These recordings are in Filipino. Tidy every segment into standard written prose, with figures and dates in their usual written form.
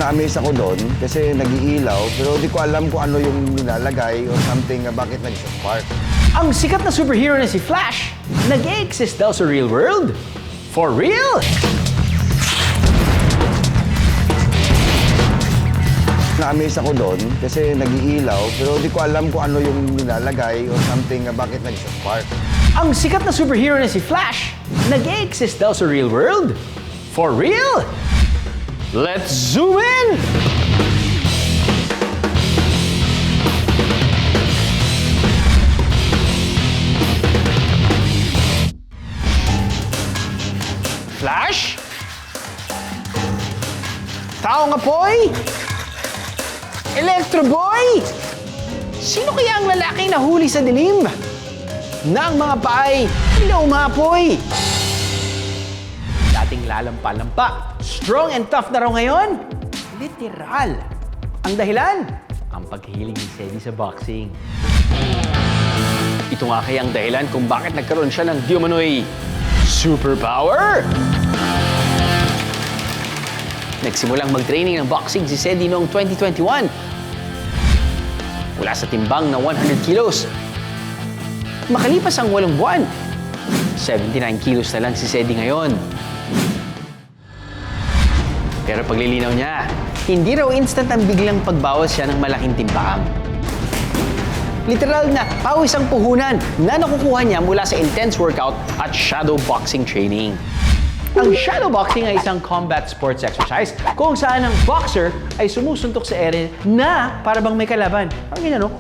Na-amaze ako doon kasi nag-iilaw pero di ko alam kung ano yung nilalagay or something na bakit nag-spark. Ang sikat na superhero na si Flash, nag-e-exist daw sa real world? For real? Na-amaze ako doon kasi nag-iilaw pero di ko alam kung ano yung nilalagay or something na bakit nag-spark. Ang sikat na superhero na si Flash, nag-e-exist daw sa real world? For real? Let's zoom in! Flash? Tao nga poy? Electro Boy? Sino kaya ang lalaking nahuli sa dilim? Na ang mga paay naumapoy? Dating lalampa-lampa, strong and tough na raw ngayon? Literal. Ang dahilan? Ang paghihiling ni Cedi sa boxing. Ito nga kaya ang dahilan kung bakit nagkaroon siya ng di umano'y superpower? Nagsimulang mag-training ng boxing si Cedi noong 2021. Mula sa timbang na 100 kilos. Makalipas ang 8 buwan, 79 kilos na lang si Cedi ngayon. Pero paglilinaw niya, hindi raw instant ang biglang pagbawas siya ng malaking timbang. Literal na pawis ang puhunan na nakukuha niya mula sa intense workout at shadow boxing training. Ang shadow boxing ay isang combat sports exercise kung saan ang boxer ay sumusuntok sa ere na para bang may kalaban. Ang ganyan, no?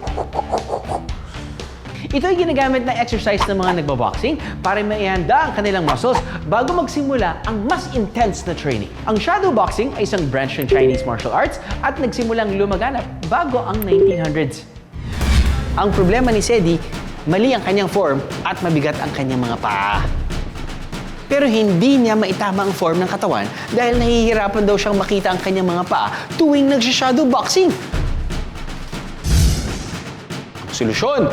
Ito ay ginagamit na exercise ng mga nagbaboxing para maihanda ang kanilang muscles bago magsimula ang mas intense na training. Ang shadow boxing ay isang branch ng Chinese martial arts at nagsimulang lumaganap bago ang 1900s. Ang problema ni Cedi, mali ang kanyang form at mabigat ang kanyang mga paa. Pero hindi niya maitama ang form ng katawan dahil nahihirapan daw siyang makita ang kanyang mga paa tuwing nagsha-shadow boxing. Solusyon!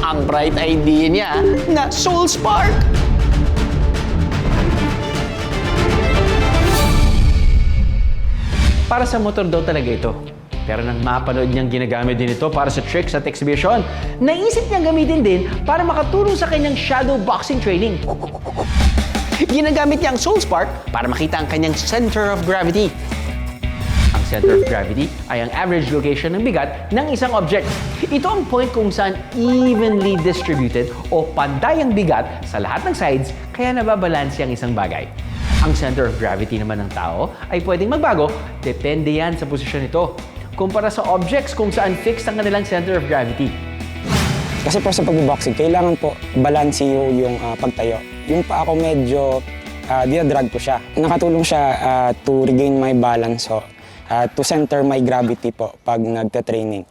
Ang bright idea niya na Soul Spark! Para sa motor daw talaga ito. Pero nang mapanood niyang ginagamit din ito para sa tricks at exhibition, naisip niyang gamitin din para makatulong sa kanyang shadow boxing training. Ginagamit niya ang Soul Spark para makita ang kanyang center of gravity. Ang center of gravity ay ang average location ng bigat ng isang object. Ito ang point kung saan evenly distributed o pantay ang bigat sa lahat ng sides kaya nababalanse ang isang bagay. Ang center of gravity naman ng tao ay pwedeng magbago, depende yan sa posisyon nito. Kumpara sa objects kung saan fixed ang kanilang center of gravity. Kasi po sa pagboboxing, kailangan po balanse yung pagtayo. Yung pa ako medyo dinadrag ko siya. Nakatulong siya to regain my balance, to center my gravity po pag nagta-training.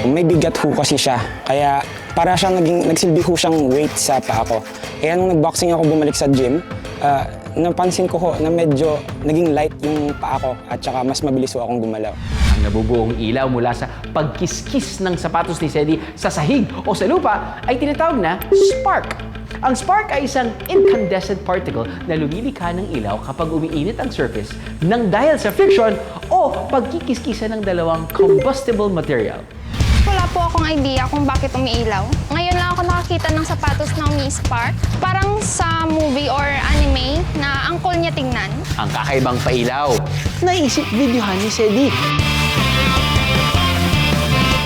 May bigat ho kasi siya, kaya para siyang nagsilbi ho siyang weight sa paa ko. Kaya nung nagboxing ako bumalik sa gym, napansin ko ho na medyo naging light yung paa ko at saka mas mabilis ho akong gumalaw. Ang nabubuong ilaw mula sa pagkiskis ng sapatos ni Cedi sa sahig o sa lupa ay tinatawag na spark. Ang spark ay isang incandescent particle na lumilikha ng ilaw kapag umiinit ang surface nang dahil sa friction o pagkikiskisan ng dalawang combustible material. Wala po akong idea kung bakit umiilaw. Ngayon lang ako nakakita ng sapatos na umi-spark. Parang sa movie or anime na ang cool niya tingnan. Ang kakaibang pailaw, naisip videohan ni Cedi.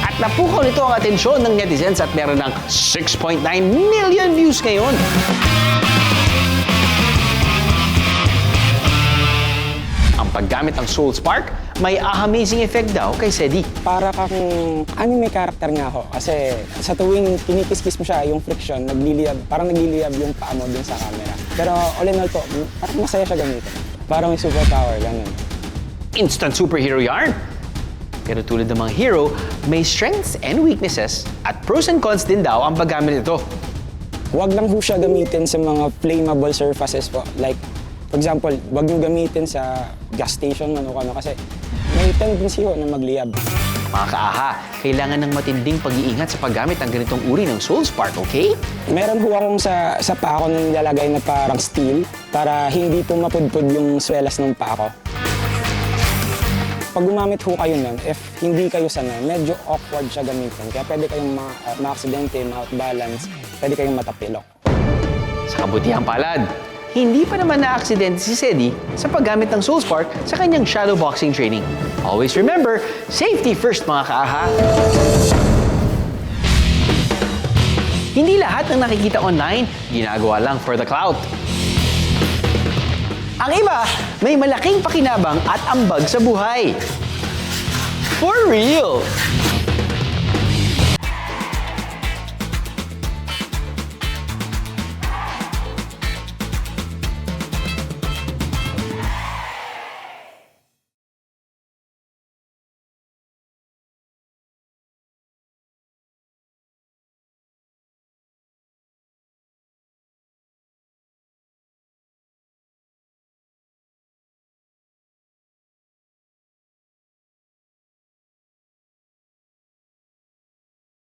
At napukaw nito ang atensyon ng netizens at meron ng 6.9 million views ngayon. Ang paggamit ng Soul Spark, may amazing effect daw kay Cedi. Para kang anime character nga ako kasi sa tuwing kinikiskis mo siya, yung friction, parang nagliliyab yung paa mo dun sa camera. Pero all in all po, parang masaya siya gamitin. Parang may superpower, ganun. Instant superhero yarn! Pero tulad ng mga hero, may strengths and weaknesses at pros and cons din daw ang paggamit nito. Huwag lang ho siya gamitin sa mga flammable surfaces po. Like, for example, huwag nyo gamitin sa gas station, kasi may tendency ho na magliyab. Mga kaaha, kailangan ng matinding pag-iingat sa paggamit ng ganitong uri ng Soul Spark, okay? Meron ho akong sa paa ko na nilalagay na parang steel para hindi po mapudpud yung swelas ng paa ko. Pag gumamit ho kayo nun, if hindi kayo sanay, medyo awkward siya gamitin. Kaya pwede kayong ma-aksidente, ma-out-balance, pwede kayong matapilok. Sa kabutihan palad, hindi pa naman na-aksidente si Sedi sa paggamit ng Soul Spark sa kanyang shadow boxing training. Always remember, safety first mga kaaha! Hindi lahat ng nakikita online, ginagawa lang for the clout. Ang iba, may malaking pakinabang at ambag sa buhay. For real!